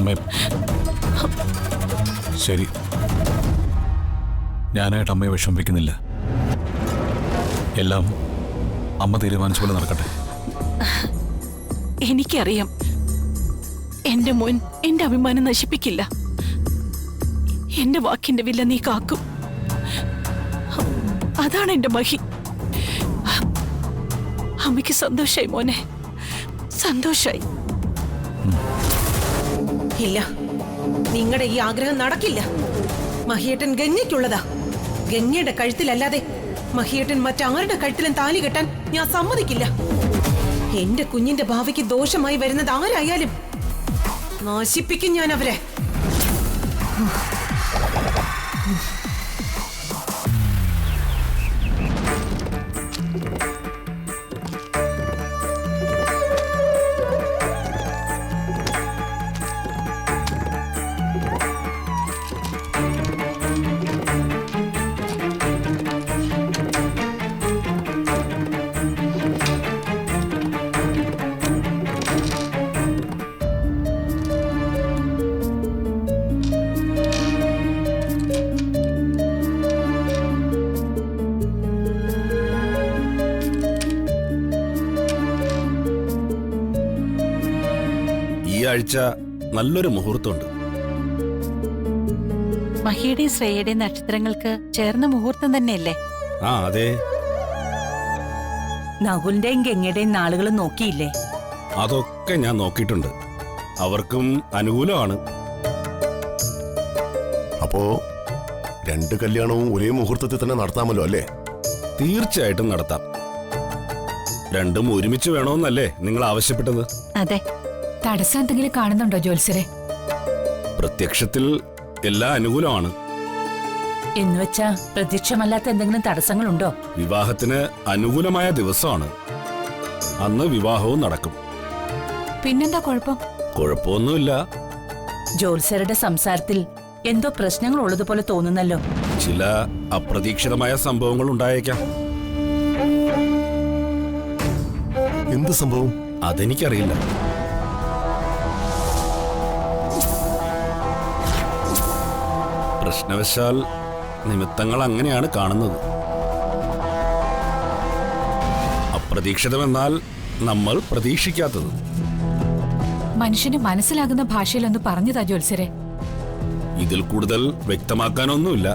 അമ്മേ, ശരി, ഞാനായിട്ട് അമ്മയെ വിഷമിപ്പിക്കുന്നില്ല. എല്ലാം അമ്മ തീരുമാനിച്ച പോലെ നടക്കട്ടെ. എനിക്കറിയാം, എന്റെ മോൻ എന്റെ അഭിമാനം നശിപ്പിക്കില്ല. എന്റെ വാക്കിന്റെ വില നീ കാക്കും. അതാണ് എന്റെ മഹി. അമ്മയ്ക്ക് സന്തോഷായി മോനെ, സന്തോഷായി. ഇല്ല, നിങ്ങളുടെ ഈ ആഗ്രഹം നടക്കില്ല. മഹിയേട്ടൻ ഗംഗയ്ക്കുള്ളതാ. ഗംഗയുടെ കഴുത്തിലല്ലാതെ മഹിയേട്ടൻ മറ്റാരുടെ കഴുത്തിലും താലി കെട്ടാൻ ഞാൻ സമ്മതിക്കില്ല. എന്റെ കുഞ്ഞിന്റെ ഭാവിക്ക് ദോഷമായി വരുന്നത് ആരായാലും നശിപ്പിക്കും ഞാൻ അവരെ. ഈ ആഴ്ച നല്ലൊരു മുഹൂർത്തമുണ്ട്. മഹിയുടെയും ശ്രേയയുടെയും നക്ഷത്രങ്ങൾക്ക് ചേർന്ന മുഹൂർത്തം തന്നെയല്ലേ? ആ അതെ, നകുലിന്റെയും ഗംഗയുടെയും നാളുകൾ നോക്കിയില്ലേ? അതൊക്കെ ഞാൻ നോക്കിയിട്ടുണ്ട്. അവർക്കും അനുകൂലമാണ്. അപ്പോ രണ്ട് കല്യാണവും ഒരേ മുഹൂർത്തത്തിൽ തന്നെ നടത്താമല്ലോ അല്ലേ? തീർച്ചയായിട്ടും നടത്താം. രണ്ടും ഒരുമിച്ച് വേണമെന്നല്ലേ നിങ്ങൾ ആവശ്യപ്പെട്ടത്? അതെ. തടസ്സം എന്തെങ്കിലും കാണുന്നുണ്ടോ ജ്യോത്സ്യരെ? പ്രത്യക്ഷത്തിൽ എല്ലാ അനുകൂലമാണ്. എന്നുവെച്ചാ പ്രത്യക്ഷമല്ലാത്ത എന്തെങ്കിലും തടസ്സങ്ങളുണ്ടോ? വിവാഹത്തിന് അനുകൂലമായ ദിവസമാണ്. അന്ന് വിവാഹവും നടക്കും. പിന്നെന്താ കുഴപ്പം? കുഴപ്പമൊന്നുമില്ല. ജ്യോത്സ്യരുടെ സംസാരത്തിൽ എന്തോ പ്രശ്നങ്ങൾ ഉള്ളതുപോലെ തോന്നുന്നല്ലോ. ചില അപ്രതീക്ഷിതമായ സംഭവങ്ങൾ ഉണ്ടായേക്കാം. എന്ത് സംഭവം? അതെനിക്കറിയില്ല. പ്രശ്നവശാൽ നിമിത്തങ്ങൾ അങ്ങനെയാണ് കാണുന്നത്. അപ്രതീക്ഷിതമെന്നാൽ നമ്മൾ പ്രതീക്ഷിക്കാത്തത്. മനുഷ്യന് മനസ്സിലാകുന്ന ഭാഷയിലൊന്ന് പറഞ്ഞതാ ജ്യോത്സ്യരെ. ഇതിൽ കൂടുതൽ വ്യക്തമാക്കാനൊന്നുമില്ല.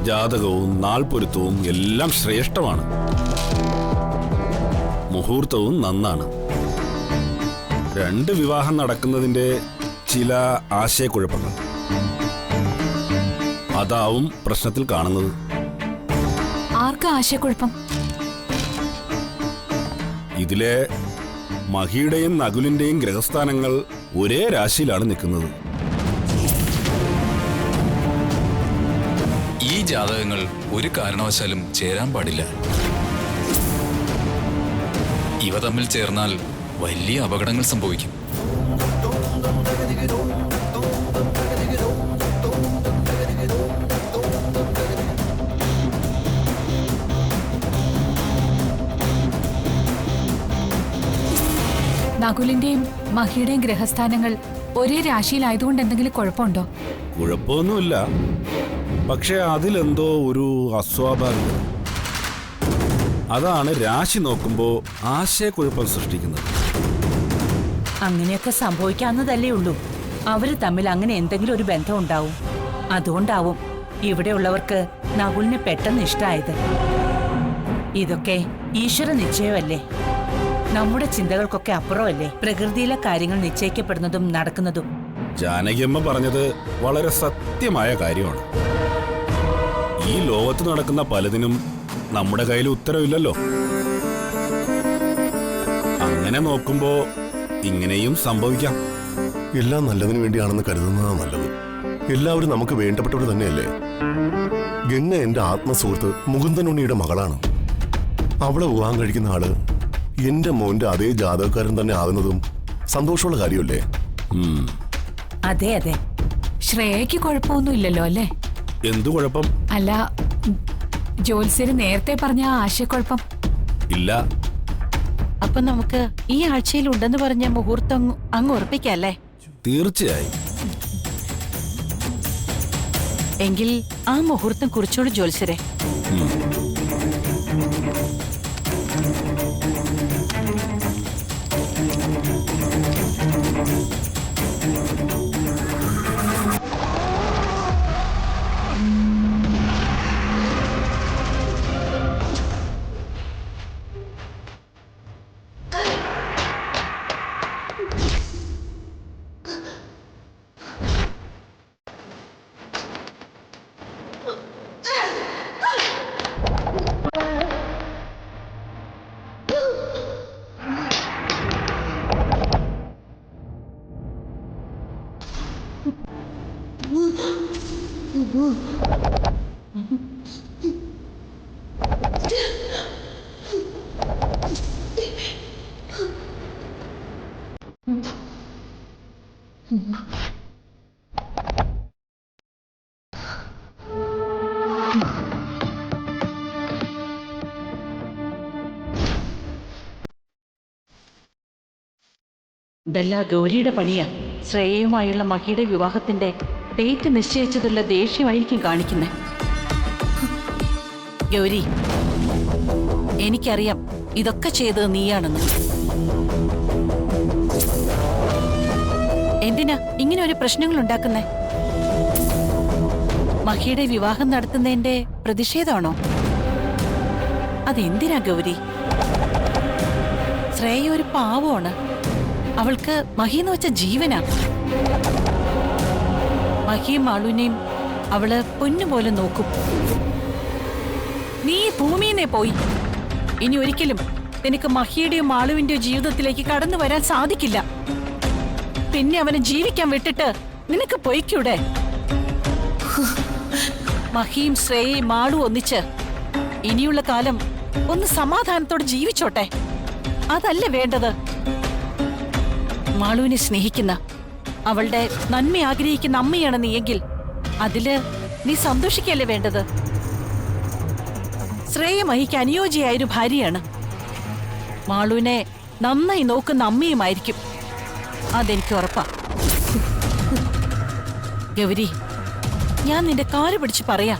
ജാതകവും നാൾപ്പൊരുത്തവും എല്ലാം ശ്രേഷ്ഠമാണ്. മുഹൂർത്തവും നന്നാണ്. രണ്ട് വിവാഹം നടക്കുന്നതിന്റെ ചില ആശയക്കുഴപ്പങ്ങൾ, അതാവും പ്രശ്നത്തിൽ കാണുന്നത്. ആർക്കാ ആശയക്കുഴപ്പം? ഇതിലെ മഹിയുടെയും നകുലിന്റെയും ഗ്രഹസ്ഥാനങ്ങൾ ഒരേ രാശിയിലാണ് നിൽക്കുന്നത്. ഈ ജാതകങ്ങൾ ഒരു കാരണവശാലും ചേരാൻ പാടില്ല. ഇവ തമ്മിൽ ചേർന്നാൽ വലിയ അപകടങ്ങൾ സംഭവിക്കും. നകുലിന്റെയും മഹിയുടെയും ഗ്രഹസ്ഥാനങ്ങൾ ഒരേ രാശിയിലായതുകൊണ്ട് എന്തെങ്കിലും കുഴപ്പമുണ്ടോ? കുഴപ്പമൊന്നുമില്ല. പക്ഷെ അതിലെന്തോ ഒരു അസ്വാഭാവികത. അതാണ് രാശി നോക്കുമ്പോൾ ആശയക്കുഴപ്പം സൃഷ്ടിക്കുന്നത്. അങ്ങനെയൊക്കെ സംഭവിക്കാവുന്നതല്ലേ ഉള്ളൂ. അവര് തമ്മിൽ അങ്ങനെ എന്തെങ്കിലും ഒരു ബന്ധം ഉണ്ടാവും. അതുകൊണ്ടാവും ഇവിടെയുള്ളവർക്ക് നകുലിനെ പെട്ടെന്ന് ഇഷ്ടമായത്. ഇതൊക്കെ ഈശ്വര നിശ്ചയമല്ലേ? നമ്മുടെ ചിന്തകൾക്കൊക്കെ അപ്പുറമല്ലേ പ്രകൃതിയിലെ കാര്യങ്ങൾ നിശ്ചയിക്കപ്പെടുന്നതും നടക്കുന്നതും. ജാനകിയമ്മ പറഞ്ഞത് വളരെ സത്യമായ കാര്യമാണ്. ഈ ലോകത്ത് നടക്കുന്ന പലതിനും നമ്മുടെ കയ്യിൽ ഉത്തരവില്ലല്ലോ. അങ്ങനെ നോക്കുമ്പോ ഇങ്ങനെയും സംഭവിക്കാം. എല്ലാം നല്ലതിനു വേണ്ടിയാണെന്ന് കരുതുന്നതാ നല്ലത്. എല്ലാവരും നമുക്ക് വേണ്ടപ്പെട്ടവർ തന്നെയല്ലേ? ഗംഗ എന്റെ ആത്മസുഹൃത്ത് മുകുന്ദനുണ്ണിയുടെ മകളാണ്. അവളെ വിവാഹം കഴിക്കുന്ന ആള് എന്റെ മോന്റെ അതേ ജാതകക്കാരൻ തന്നെ ആകുന്നതും സന്തോഷമുള്ള കാര്യമല്ലേ? അതെ അതെ. ശ്രേയയ്ക്ക് കുഴപ്പമൊന്നുമില്ലല്ലോ അല്ലേ? എന്തു കുഴപ്പം? അല്ല, ജ്യോത്സ്യര് നേരത്തെ പറഞ്ഞ ആ ആശയക്കുഴപ്പം ഇല്ല. അപ്പൊ നമുക്ക് ഈ ആഴ്ചയിൽ ഉണ്ടെന്ന് പറഞ്ഞ മുഹൂർത്തം അങ്ങ് ഉറപ്പിക്കല്ലേ? തീർച്ചയായും. എങ്കിൽ ആ മുഹൂർത്തം കുറിച്ചോളൂ ജ്യോത്സ്യരെ. ഇതെല്ലാം ഗൗരിയുടെ പണിയാ. ശ്രേയയുമായുള്ള മഹിയുടെ വിവാഹത്തിന്റെ ഡേറ്റ് നിശ്ചയിച്ചതുള്ള ദേഷ്യമായിരിക്കും കാണിക്കുന്നത്. ഗൗരി, എനിക്കറിയാം ഇതൊക്കെ ചെയ്തത് നീയാണെന്ന്. എന്തിനാ ഇങ്ങനെ ഒരു പ്രശ്നങ്ങൾ ഉണ്ടാക്കുന്നേ? മഹിയുടെ വിവാഹം നടത്തുന്നതിന്റെ പ്രതിഷേധമാണോ? അതെന്തിനാ ഗൗരി? ശ്രേയ ഒരു പാവമാണ്. അവൾക്ക് മഹിന്ന് വെച്ച ജീവനാ. മഹിയും മാളുവിനെയും അവള് പൊന്നുപോലെ നോക്കും. നീ ഭൂമിന്നേ പോയി. ഇനി ഒരിക്കലും നിനക്ക് മഹിയുടെയോ മാളുവിന്റെയോ ജീവിതത്തിലേക്ക് കടന്നു വരാൻ സാധിക്കില്ല. പിന്നെ അവനെ ജീവിക്കാൻ വിട്ടിട്ട് നിനക്ക് പൊയ്ക്കൂടെ? മഹിയും ശ്രേയയും മാളും ഒന്നിച്ച് ഇനിയുള്ള കാലം ഒന്ന് സമാധാനത്തോടെ ജീവിച്ചോട്ടെ. അതല്ല വേണ്ടത്. മാളുവിനെ സ്നേഹിക്കുന്ന, അവളുടെ നന്മ ആഗ്രഹിക്കുന്ന അമ്മയാണ് നീയെങ്കിൽ അതില് നീ സന്തോഷിക്കല്ലേ വേണ്ടത്. ശ്രേയ മഹിക്ക് അനുയോജ്യയായൊരു ഭാര്യയാണ്. മാളുവിനെ നന്നായി നോക്കുന്ന അമ്മയുമായിരിക്കും. അതെനിക്ക് ഉറപ്പാ. ഗൗരി, ഞാൻ നിന്റെ കാല് പിടിച്ച് പറയാ,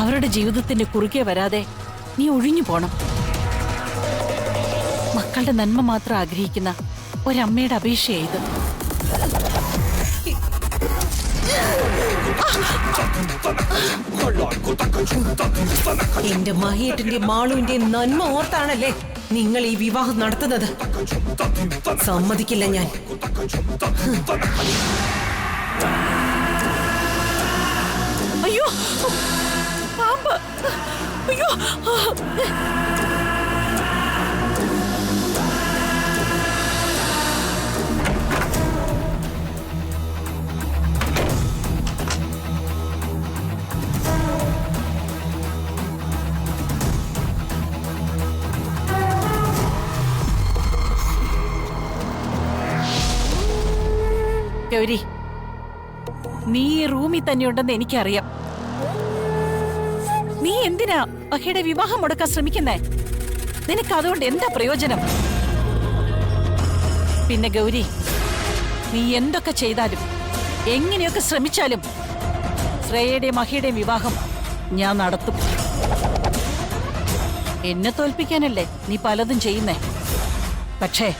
അവരുടെ ജീവിതത്തിന്റെ കുറുകെ വരാതെ നീ ഒഴിഞ്ഞു പോണം. മക്കളുടെ നന്മ മാത്രം ആഗ്രഹിക്കുന്ന ഒരമ്മയുടെ അപേക്ഷയാ ഇത്. എന്റെ മഹിയേട്ടന്റെ മാളുവിന്റെ നന്മ ഓർത്താണല്ലേ നിങ്ങൾ ഈ വിവാഹം നടത്തുന്നത്. സമ്മതിക്കില്ല ഞാൻ. അയ്യോ, പാമ്പ്! അയ്യോ! ഗൗരി, നീ ഈ റൂമിൽ തന്നെയുണ്ടെന്ന് എനിക്കറിയാം. നീ എന്തിനാ മഹിയുടെ വിവാഹം മുടക്കാൻ ശ്രമിക്കുന്നേ? നിനക്ക് അതുകൊണ്ട് എന്താ പ്രയോജനം? പിന്നെ ഗൗരി, നീ എന്തൊക്കെ ചെയ്താലും എങ്ങനെയൊക്കെ ശ്രമിച്ചാലും ശ്രേയയുടെയും മഹിയുടെയും വിവാഹം ഞാൻ നടത്തും. എന്നെ തോൽപ്പിക്കാനല്ലേ നീ പലതും ചെയ്യുന്നേ. പക്ഷേ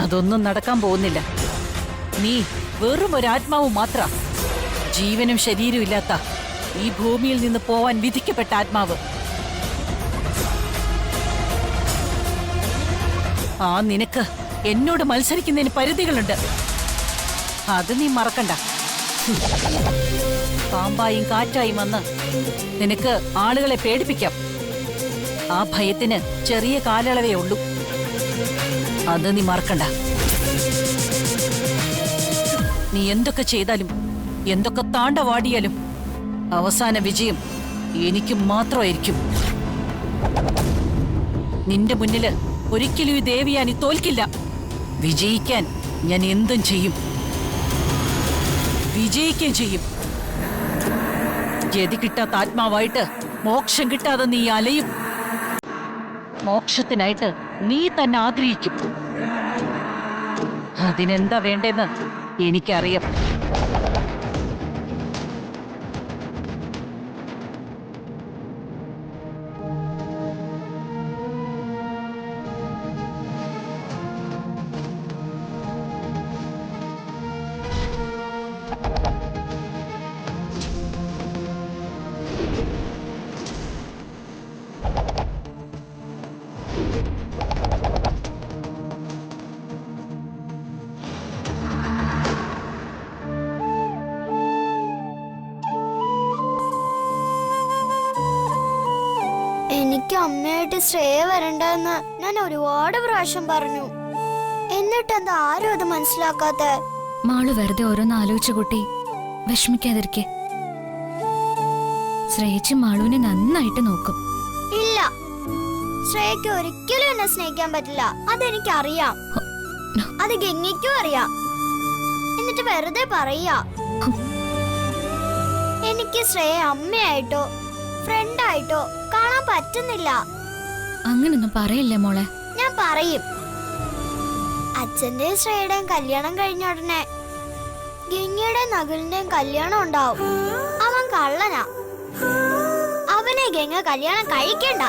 അതൊന്നും നടക്കാൻ പോകുന്നില്ല. നീ വെറും ഒരാത്മാവ് മാത്ര, ജീവനും ശരീരവും ഇല്ലാത്ത ഈ ഭൂമിയിൽ നിന്ന് പോവാൻ വിധിക്കപ്പെട്ട ആത്മാവ്. ആ നിനക്ക് എന്നോട് മത്സരിക്കുന്നതിന് പരിധികളുണ്ട്. അത് നീ മറക്കണ്ട. പാമ്പായും കാറ്റായും വന്ന് നിനക്ക് ആളുകളെ പേടിപ്പിക്കാം. ആ ഭയത്തിന് ചെറിയ കാലയളവേ ഉള്ളൂ. അത് നീ മറക്കണ്ട. നീ എന്തൊക്കെ ചെയ്താലും എന്തൊക്കെ താണ്ടവാടിയാലും അവസാന വിജയം എനിക്ക് മാത്രമായിരിക്കും. നിന്റെ മുന്നില് ഒരിക്കലും ഈ ദേവിയാനി തോൽക്കില്ല. വിജയിക്കാൻ ഞാൻ എന്തും ചെയ്യും. വിജയിക്കുകയും ചെയ്യും. ഗതി കിട്ടാത്ത ആത്മാവായിട്ട് മോക്ഷം കിട്ടാതെ നീ അലയും. മോക്ഷത്തിനായിട്ട് നീ തന്നെ ആഗ്രഹിക്കും. അതിനെന്താ വേണ്ടെന്ന് എനിക്കറിയാം. എനിക്ക് അമ്മയായിട്ട് ശ്രേയ വരണ്ടെന്ന് ഞാൻ ഒരുപാട് പ്രാവശ്യം പറഞ്ഞു. എന്നിട്ടെന്താ ആരും അത് മനസ്സിലാക്കാത്ത? മാളു വെറുതെ ഓരോന്ന് ആലോചിച്ച കുട്ടി വിഷമിക്കാതിരിക്കെ. ശ്രേയച്ചി മാളുവിനെ നന്നായിട്ട് നോക്കും. ഇല്ല, ശ്രേയക്ക് ഒരിക്കലും എന്നെ സ്നേഹിക്കാൻ പറ്റില്ല. അതെനിക്കറിയാം. അത് ഗംഗയ്ക്കും അറിയാം. എന്നിട്ട് വെറുതെ പറയാ. എനിക്ക് ശ്രേയ അമ്മയായിട്ടോ ഫ്രണ്ടായിട്ടോ കാണാൻ പറ്റുന്നില്ല. അങ്ങനൊന്നും പറയില്ലേ മോളെ. ഞാൻ പറയും. അച്ഛന്റെയും ശ്രേയയുടെയും കല്യാണം കഴിഞ്ഞ ഉടനെ ഗംഗയുടെയും നകുലിന്റെയും കല്യാണം ഉണ്ടാവും. അവൻ കള്ളനാ. അവനെ ഗംഗ കല്യാണം കഴിക്കണ്ട.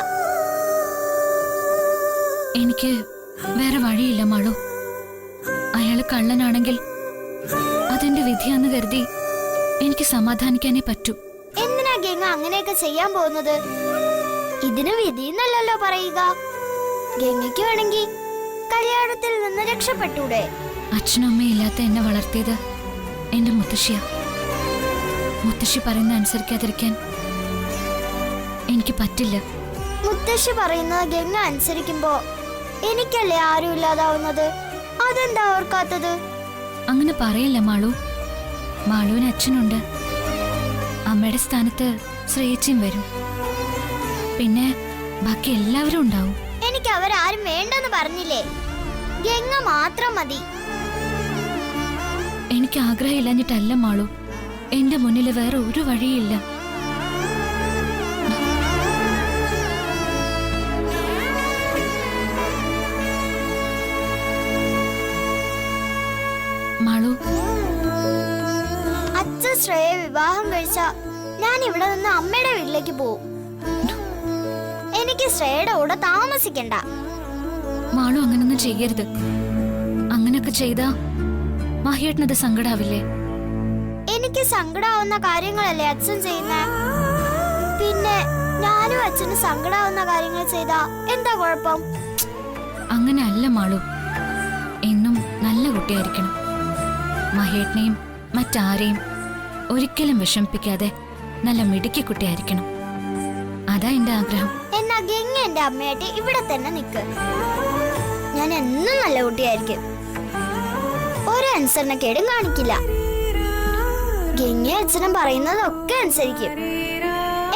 എനിക്ക് വേറെ വഴിയില്ല മാളു. അയാള് കള്ളനാണെങ്കിൽ അതെന്റെ വിധിയാന്ന് കരുതി എനിക്ക് സമാധാനിക്കാനേ പറ്റൂ. എന്തിനാ ഗംഗ അങ്ങനെയൊക്കെ ചെയ്യാൻ പോകുന്നത്? ഇതിന് വിധിന്നല്ലല്ലോ പറയുക. ഗംഗയ്ക്ക് വേണമെങ്കിൽ കല്യാണത്തിൽ നിന്ന് രക്ഷപ്പെട്ടൂടെ? അച്ഛനും അമ്മയും ഇല്ലാത്ത എന്നെ വളർത്തിയത് എന്റെ മുത്തശ്ശിയാ. മുത്തശ്ശി പറയുന്ന അനുസരിക്കാതിരിക്കാൻ എനിക്ക് പറ്റില്ല. മുത്തശ്ശി പറയുന്നത് ഗംഗ അനുസരിക്കുമ്പോ എനിക്കല്ലേ ആരും ഇല്ലാതാവുന്നത്? അതെന്താ ഓർക്കാത്തത്? അങ്ങനെ പറയില്ല മാളു. മാളുവിന് അച്ഛനുണ്ട്. അമ്മയുടെ സ്ഥാനത്ത് ശ്രേയച്ചിയും വരും. പിന്നെ ബാക്കി എല്ലാവരും ഉണ്ടാവും. എനിക്ക് അവരാരും വേണ്ടെന്ന് പറഞ്ഞില്ലേ? ഗംഗ മാത്രം മതി. എനിക്ക് ആഗ്രഹമില്ലാഞ്ഞിട്ടല്ല മാളു. എന്റെ മുന്നിൽ വേറെ ഒരു വഴിയില്ല. മാളു, അച്ഛൻ ശ്രേയ വിവാഹം കഴിച്ച ഞാൻ ഇവിടെ നിന്ന് അമ്മയുടെ വീട്ടിലേക്ക് പോവും. എനിക്ക് ശ്രേയയുടെ കൂടെ താമസിക്കണ്ട. മാളു അങ്ങനൊന്നും ചെയ്യരുത്. അങ്ങനൊക്കെ ചെയ്താ മഹിയേട്ടനത് സങ്കടാവില്ലേ? എനിക്ക് സങ്കടാവുന്ന കാര്യങ്ങളല്ലേ അച്ഛൻ ചെയ്യുന്നേ? പിന്നെ ഞാനും അച്ഛന് സങ്കടാവുന്ന കാര്യങ്ങൾ ചെയ്താ എന്താ കുഴപ്പം? അങ്ങനെ അല്ല മാളു. എന്നും നല്ല കുട്ടിയായിരിക്കണം. മഹേട്ടനെയും മറ്റാരെയും ഒരിക്കലും വിഷമിപ്പിക്കാതെ നല്ല മിടുക്കി കുട്ടിയായിരിക്കണം. അതാ എന്റെ ആഗ്രഹം. എന്നാ ഗംഗ എന്റെ അമ്മയായിട്ട് ഇവിടെ തന്നെ നിക്ക്. ഞാൻ എന്നും നല്ല കുട്ടിയായിരിക്കും. ഒരനുസരണക്കേടും കാണിക്കില്ല. ഗംഗ അച്ഛനും പറയുന്നതൊക്കെ അനുസരിക്കും.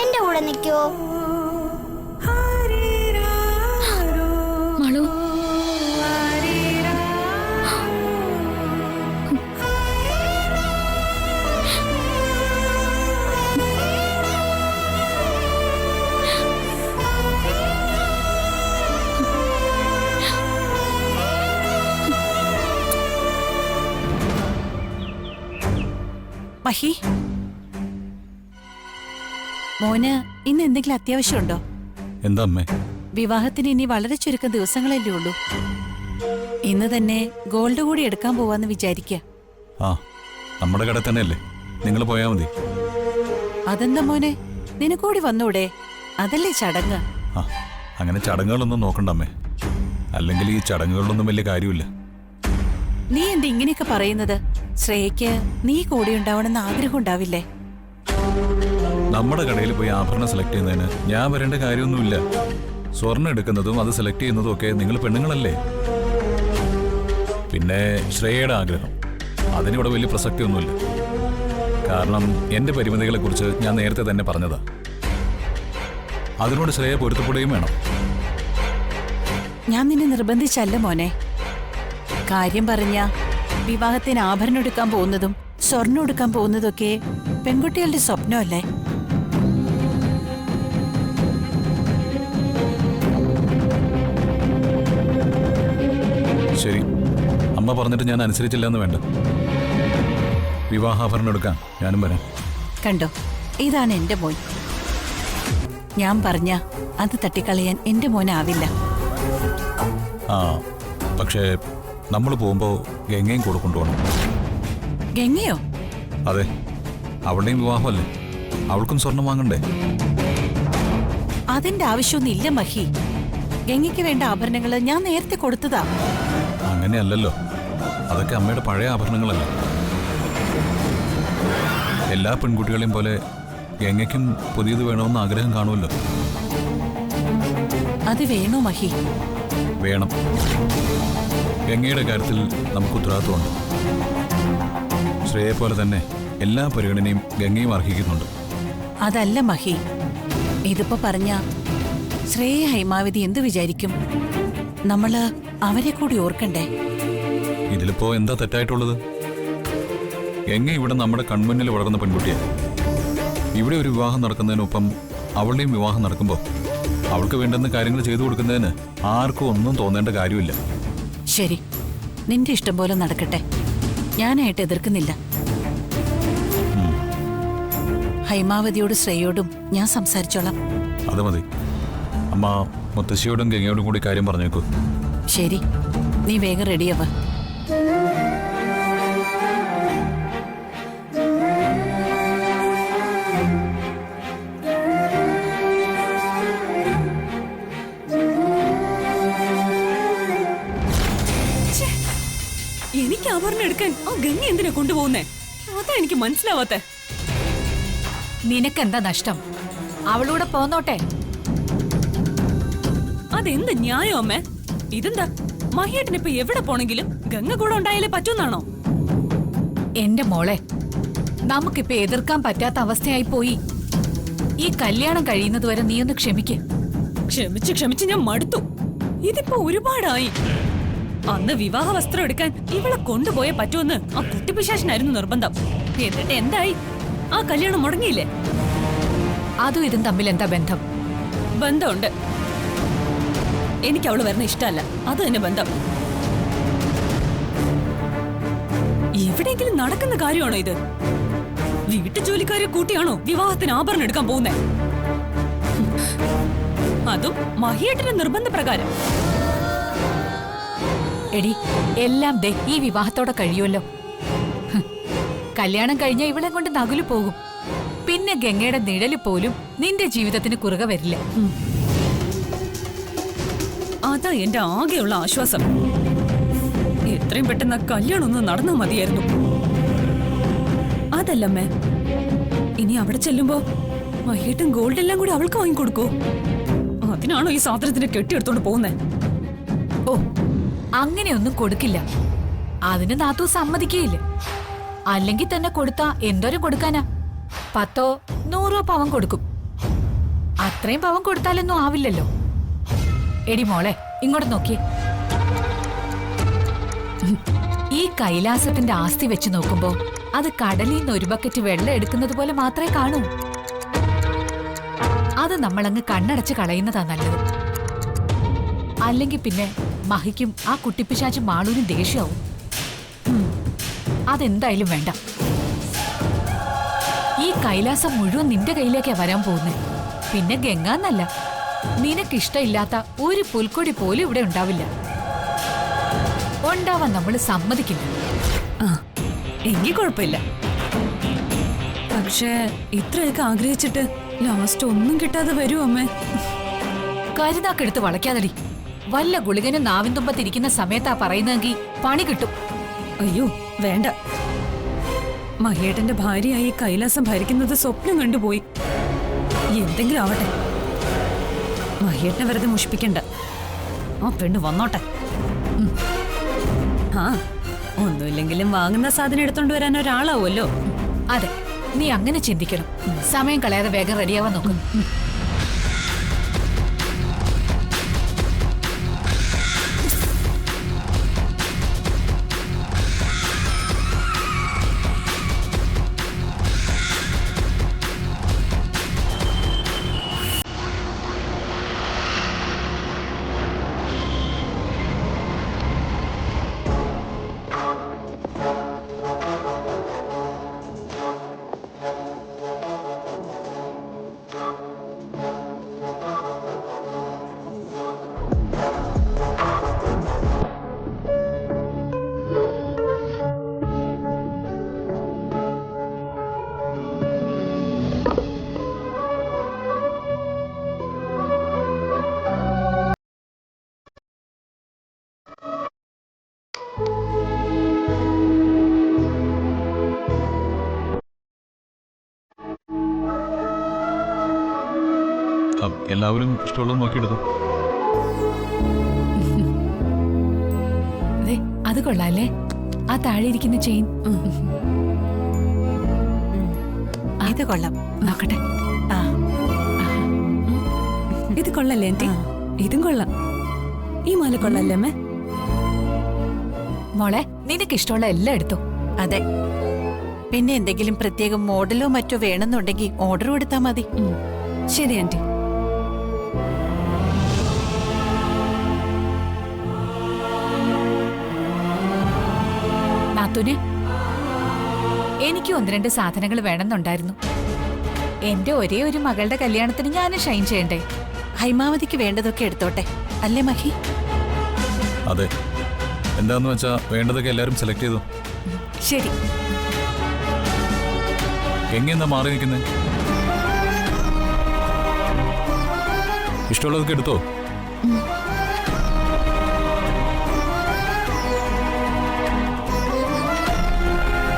എന്റെ കൂടെ നിൽക്കുവോ? മാളു, മഹി, മോന് ഇന്ന് എന്തെങ്കിലും അത്യാവശ്യമുണ്ടോ? എന്താ അമ്മേ? വിവാഹത്തിന് ഇനി വളരെ ചുരുക്കം ദിവസങ്ങളല്ലേ ഉള്ളൂ. ഇന്ന് തന്നെ ഗോൾഡ് കൂടി എടുക്കാൻ പോവാന്ന് വിചാരിക്കുക. ആ, നമ്മുടെ കട തന്നെയല്ലേ, നിങ്ങൾ പോയാൽ മതി. അതെന്താ മോനെ, നിനക്കൂടി വന്നൂടെ? അതല്ലേ ചടങ്ങ്. ആ, അങ്ങനെ ചടങ്ങുകളൊന്നും നോക്കണ്ട അമ്മേ. അല്ലെങ്കിൽ ഈ ചടങ്ങുകളിലൊന്നും വലിയ കാര്യമില്ല. നീ എന്താ ഇങ്ങനെയൊക്കെ പറയുന്നത്? ശ്രേയയ്ക്ക് നീ കൂടെ ഉണ്ടാവണമെന്ന് ആഗ്രഹം ഉണ്ടാവില്ലേ? നമ്മുടെ കടയിൽ പോയി ആഭരണം സെലക്ട് ചെയ്യുന്നതിന് ഞാൻ വരേണ്ട കാര്യമൊന്നുമില്ല. സ്വർണ്ണം എടുക്കുന്നതും അത് സെലക്ട് ചെയ്യുന്നതും ഒക്കെ നിങ്ങൾ പെണ്ണുങ്ങളല്ലേ. പിന്നെ ശ്രേയയുടെ ആഗ്രഹം, അതിനിവിടെ വലിയ പ്രസക്തിയൊന്നുമില്ല. കാരണം എന്റെ പരിമിതികളെ കുറിച്ച് ഞാൻ നേരത്തെ തന്നെ പറഞ്ഞതാ. അതിനോട് ശ്രേയ പൊരുത്തപ്പെടുകയും വേണം. ഞാൻ നിന്നെ നിർബന്ധിച്ചല്ല മോനെ. കാര്യം പറഞ്ഞ വിവാഹത്തിന് ആഭരണം എടുക്കാൻ പോകുന്നതും സ്വർണ്ണം എടുക്കാൻ പോകുന്നതൊക്കെ പെൺകുട്ടികളുടെ സ്വപ്നമല്ലേ? ശരി, അമ്മ പറഞ്ഞിട്ട് ഞാൻ അനുസരിച്ചില്ല എന്ന് വേണ്ട. വിവാഹാഭരണം എടുക്കാൻ ഞാനും വരാം. കണ്ടോ, ഇതാണ് എന്റെ മോൻ. ഞാൻ പറഞ്ഞ അത് തട്ടിക്കളയാൻ എന്റെ മോനാവില്ല. ആ പക്ഷേ നമ്മൾ പോകുമ്പോൾ ഗംഗയും കൂടെ കൊണ്ടുപോകണം. ഗംഗയോ? അതെ, അവളുടെയും വിവാഹമല്ലേ, അവൾക്കും സ്വർണം വാങ്ങണ്ടേ? അതിന്റെ ആവശ്യമൊന്നും ഇല്ല മഹി. ഗംഗയ്ക്ക് വേണ്ട ആഭരണങ്ങൾ ഞാൻ നേരത്തെ കൊടുത്തതാ. അങ്ങനെയല്ലല്ലോ, അതൊക്കെ അമ്മയുടെ പഴയ ആഭരണങ്ങളല്ലേ. എല്ലാ പെൺകുട്ടികളെയും പോലെ ഗംഗയ്ക്കും പുതിയത് വേണമെന്ന് ആഗ്രഹം കാണുമല്ലോ. അത് വേണോ മഹി? വേണം. ഗംഗയുടെ കാര്യത്തിൽ നമുക്ക് ഉത്തരവാദിത്വമുണ്ട്. ശ്രേയെ പോലെ തന്നെ എല്ലാ പരിഗണനയും ഗംഗയും അർഹിക്കുന്നുണ്ട്. അതല്ല മഹി, ഇതിപ്പോ പറഞ്ഞ ശ്രേയ ഹൈമാവതി എന്തു വിചാരിക്കും? നമ്മള് അവരെ കൂടി ഓർക്കണ്ടേ? ഇതിലിപ്പോ എന്താ തെറ്റായിട്ടുള്ളത്? ഗംഗ ഇവിടെ നമ്മുടെ കൺമുന്നിൽ വളർന്ന പെൺകുട്ടിയാണ്. ഇവിടെ ഒരു വിവാഹം നടക്കുന്നതിനൊപ്പം അവളുടെയും വിവാഹം നടക്കുമ്പോൾ അവൾക്ക് വേണ്ടുന്ന കാര്യങ്ങൾ ചെയ്തു കൊടുക്കുന്നതിന് ആർക്കും ഒന്നും തോന്നേണ്ട കാര്യമില്ല. ശരി, നിന്റെ ഇഷ്ടം പോലെ നടക്കട്ടെ. ഞാനായിട്ട് എതിർക്കുന്നില്ല. ഹൈമാവതിയോട് ശ്രേയോടും ഞാൻ സംസാരിച്ചോളാം. അത് മതി. അമ്മ മുത്തശ്ശിയോടും ഗംഗയോടും കൂടി കാര്യം പറഞ്ഞേക്കൂ. ശരി, നീ വേഗം റെഡിയാവാ. എനിക്ക് ആഭരണം എടുക്കാൻ ആ ഗംഗ എന്തിനാ കൊണ്ടുപോകുന്നേ? അതാ എനിക്ക് മനസ്സിലാവാത്തെ. നിനക്കെന്താ നഷ്ടം? അവളൂടെ പോന്നോട്ടെ. അതെന്ത് ന്യായം അമ്മേ? ഇതെന്താ, മഹിയേട്ടൻ ഇപ്പൊ എവിടെ പോണെങ്കിലും ഗംഗ കൂടെ ഉണ്ടായാലേ പറ്റൂന്നാണോ? എന്റെ മോളെ, നമുക്കിപ്പൊ എതിർക്കാൻ പറ്റാത്ത അവസ്ഥയായി പോയി. ഈ കല്യാണം കഴിയുന്നത് വരെ നീ ഒന്ന് ക്ഷമിക്ക്. ക്ഷമിച്ച് ഞാൻ മടുത്തു. ഇതിപ്പോ ഒരുപാടായി. അന്ന് വിവാഹ വസ്ത്രം എടുക്കാൻ ഇവളെ കൊണ്ടുപോയേ പറ്റുമെന്ന് ആ കുട്ടിപ്പിശാശനായിരുന്നു നിർബന്ധം. എന്നിട്ട് എന്തായി? ആ കല്യാണം മുടങ്ങിയില്ലേ? അതും ഇതും തമ്മിൽ എന്താ ബന്ധം? ബന്ധമുണ്ട്. എനിക്ക് അവള് വരുന്ന ഇഷ്ടമല്ല, അത് തന്നെ ബന്ധം. എവിടെയെങ്കിലും നടക്കുന്ന കാര്യമാണോ ഇത്? വീട്ടുജോലിക്കാരെ കൂട്ടിയാണോ വിവാഹത്തിന് ആഭരണം എടുക്കാൻ പോകുന്നേ? അതും മഹിയേട്ടന്റെ നിർബന്ധപ്രകാരം. എടി, എല്ലാം ദേ ഈ വിവാഹത്തോടെ കഴിയുമല്ലോ. കല്യാണം കഴിഞ്ഞാൽ ഇവളെ കൊണ്ട് നകുല് പോകും. പിന്നെ ഗംഗയുടെ നിഴല് പോലും നിന്റെ ജീവിതത്തിന് കുറുകെ വരില്ല. അതാ എന്റെ ആകെയുള്ള ആശ്വാസം. എത്രയും പെട്ടെന്ന് കല്യാണം ഒന്ന് നടന്നാ മതിയായിരുന്നു. അതല്ലമ്മേ, ഇനി അവിടെ ചെല്ലുമ്പോ മഹിയേട്ടൻ ഗോൾഡ് എല്ലാം കൂടി അവൾക്ക് വാങ്ങിക്കൊടുക്കോ? അതിനാണോ ഈ സാധനത്തിന് കെട്ടിയെടുത്തോണ്ട് പോകുന്നേ? ഓ, അങ്ങനെയൊന്നും കൊടുക്കില്ല. അതിന് നാത്തു സമ്മതിക്കുകയില്ല. അല്ലെങ്കിൽ തന്നെ കൊടുത്താ എന്തോരം കൊടുക്കാനാ? 10 100 പവൻ കൊടുക്കും. അത്രയും പവൻ കൊടുത്താലൊന്നും ആവില്ലല്ലോ. എടി മോളെ, ഇങ്ങോട്ട് നോക്കിയേ. ഈ കൈലാസത്തിന്റെ ആസ്തി വെച്ച് നോക്കുമ്പോ അത് കടലിൽ നിന്ന് ഒരു ബക്കറ്റ് വെള്ളം എടുക്കുന്നത് പോലെ മാത്രമേ കാണൂ. അത് നമ്മളങ്ങ് കണ്ണടച്ച് കളയുന്നതാ നല്ലത്. അല്ലെങ്കിൽ പിന്നെ മഹിക്കും ആ കുട്ടിപ്പിശാച്ചും മാളൂരും ദേഷ്യമാവും. അതെന്തായാലും വേണ്ട. ഈ കൈലാസം മുഴുവൻ നിന്റെ കയ്യിലേക്കാ വരാൻ പോകുന്നേ. പിന്നെ ഗംഗാന്നല്ല, നിനക്കിഷ്ടമില്ലാത്ത ഒരു പുൽക്കൊടി പോലും ഇവിടെ ഉണ്ടാവില്ല. ഉണ്ടാവാൻ നമ്മൾ സമ്മതിക്കില്ല. ആ, എങ്കിൽ കുഴപ്പമില്ല. പക്ഷേ ഇത്രയൊക്കെ ആഗ്രഹിച്ചിട്ട് ലാസ്റ്റ് ഒന്നും കിട്ടാതെ വരൂ അമ്മേ. കരുതാക്കെടുത്ത് വളയ്ക്കാതടി. വല്ല ഗുളികനും നാവിൻ തുമ്പത്തിരിക്കുന്ന സമയത്താ പറയുന്നതെങ്കിൽ പണി കിട്ടും. അയ്യോ വേണ്ട. മഹിയേട്ടന്റെ ഭാര്യയായി കൈലാസം ഭരിക്കുന്നത് സ്വപ്നം കണ്ടുപോയി. എന്തെങ്കിലും ആവട്ടെ, മഹിയേട്ടനെ വെറുതെ മുഷിപ്പിക്കണ്ട. ആ പെണ്ണ് വന്നോട്ടെ. ആ, ഒന്നുമില്ലെങ്കിലും വാങ്ങുന്ന സാധനം എടുത്തോണ്ട് വരാൻ ഒരാളാവുമല്ലോ. അതെ, നീ അങ്ങനെ ചിന്തിക്കണം. സമയം കളയാതെ വേഗം റെഡിയാവാൻ നോക്കും. എല്ലാവരും ഇഷ്ടമുള്ളത് നോക്കിയെടുത്തു. അത് കൊള്ളാല്ലേ, ആ താഴെ ഇരിക്കുന്ന ചെയിൻ. ഇത് കൊള്ളാം, നോക്കട്ടെ. ഇത് കൊള്ളല്ലേ ആന്റി? ഇതും കൊള്ളാം. ഈ മാല കൊള്ളല്ലേ അമ്മേ? മോളെ, നിനക്ക് ഇഷ്ടമുള്ള എല്ലാം എടുത്തോ. അതെ, പിന്നെ എന്തെങ്കിലും പ്രത്യേക മോഡലോ മറ്റോ വേണമെന്നുണ്ടെങ്കിൽ ഓർഡർ കൊടുത്താൽ മതി. ശരി ആന്റി. നാത്തൂന്, എനിക്ക് 1-2 സാധനങ്ങൾ വേണമെന്നുണ്ടായിരുന്നു. എന്റെ ഒരേ ഒരു മകളുടെ കല്യാണത്തിന് ഞാനും ഷൈൻ ചെയ്യണ്ടേ? ഹൈമാവതിക്ക് വേണ്ടതൊക്കെ എടുത്തോട്ടെ, അല്ലേ മഹി? അതെ, എന്താന്ന് വെച്ചാ വേണ്ടതൊക്കെ എല്ലാരും സെലക്ട് ചെയ്തു. ശരി. എങ്ങനെയാ മാറി നിൽക്കുന്നത്? ഇഷ്ടമുള്ളതൊക്കെ എടുത്തോ?